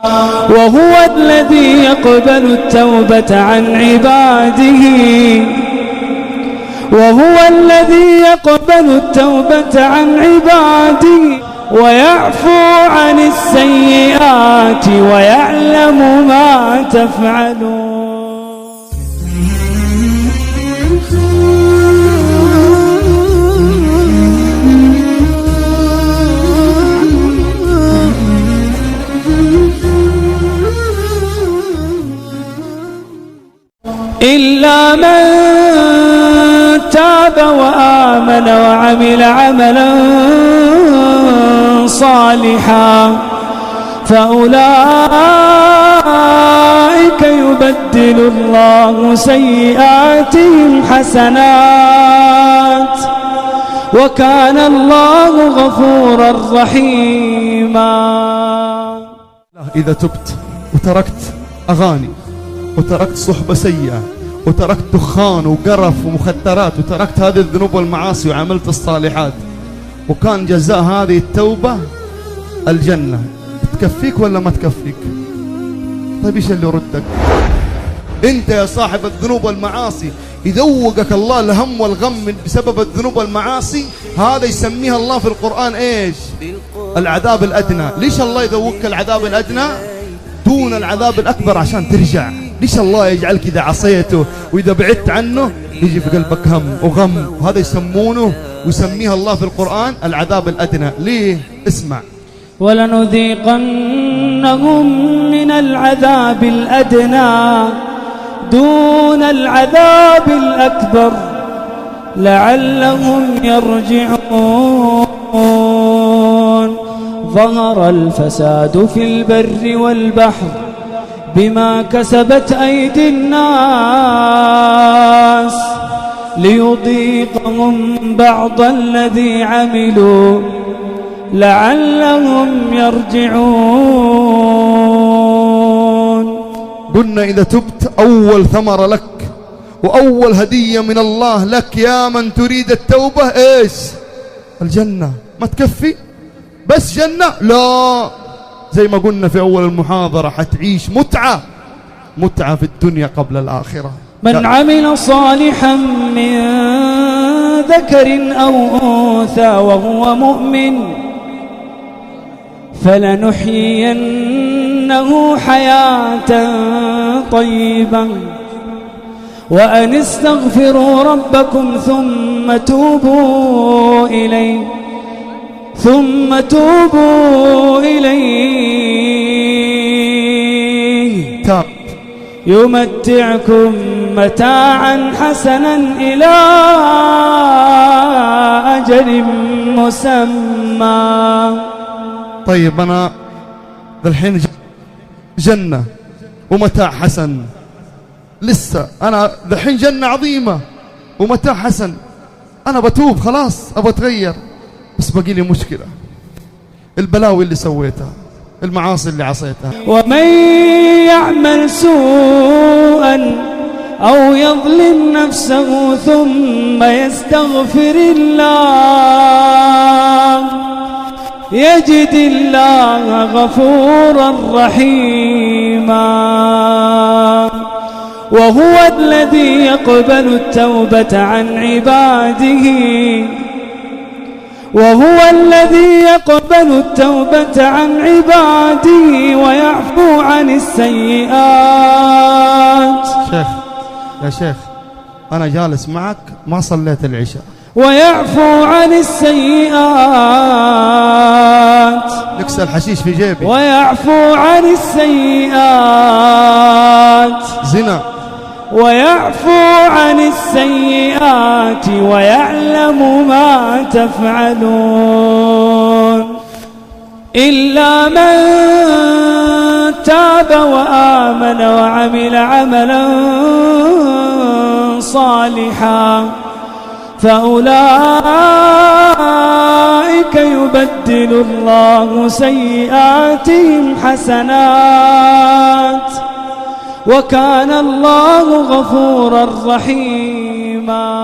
وهو الذي يقبل التوبة عن عباده ويعفو عن السيئات ويعلم ما تفعلون. إلا من تاب وآمن وعمل عملا صالحا فأولئك يبدل الله سيئاتهم حسنات وكان الله غفورا رحيما. إذا تبت وتركت أغاني وتركت صحبة سيئة وتركت دخان وقرف ومخدرات وتركت هذه الذنوب والمعاصي وعملت الصالحات، وكان جزاء هذه التوبة الجنة، تكفيك ولا ما تكفيك؟ طيب ايش اللي يردك؟ انت يا صاحب الذنوب والمعاصي يذوقك الله الهم والغم بسبب الذنوب والمعاصي، هذا يسميها الله في القرآن ايش؟ العذاب الأدنى. ليش الله يذوقك العذاب الأدنى دون العذاب الأكبر؟ عشان ترجع. ليش الله يجعلك إذا عصيته وإذا بعدت عنه يجي في قلبك هم وغم، وهذا يسمونه ويسميها الله في القرآن العذاب الأدنى. ليه؟ اسمع: ولنذيقنهم من العذاب الأدنى دون العذاب الأكبر لعلهم يرجعون. ظهر الفساد في البر والبحر بما كسبت أيدي الناس ليذيقهم بعض الذي عملوا لعلهم يرجعون. قلنا إذا تبت أول ثمرة لك وأول هدية من الله لك يا من تريد التوبة إيش؟ الجنة. ما تكفي بس جنة؟ لا، زي ما قلنا في أول المحاضرة حتعيش متعة في الدنيا قبل الآخرة. من عمل صالحا من ذكر أو أنثى وهو مؤمن فلنحيينه حياة طيبة وأن استغفروا ربكم ثم توبوا إليه يمتعكم متاعا حسنا إلى أجل مسمى. طيب أنا الحين جنة ومتاع حسن، لسه أنا الحين جنة عظيمة ومتاع حسن، أنا بتوب خلاص أبغى أتغير، بس باقي لي مشكلة: البلاوي اللي سويتها، المعاصي اللي عصيتها. ومن يعمل سوءا أو يظلم نفسه ثم يستغفر الله يجد الله غفورا رحيما. وهو الذي يقبل التوبة عن عباده ويعفو عن السيئات. يا شيخ أنا جالس معك ما صليت العشاء. ويعفو عن السيئات. نكس الحشيش في جيبي. ويعفو عن السيئات. زنا. ويعفو عن السيئات ويعلم ما تفعلون. إلا من تاب وآمن وعمل عملا صالحا فأولئك يبدل الله سيئاتهم حسنات وكان الله غفورا رحيما.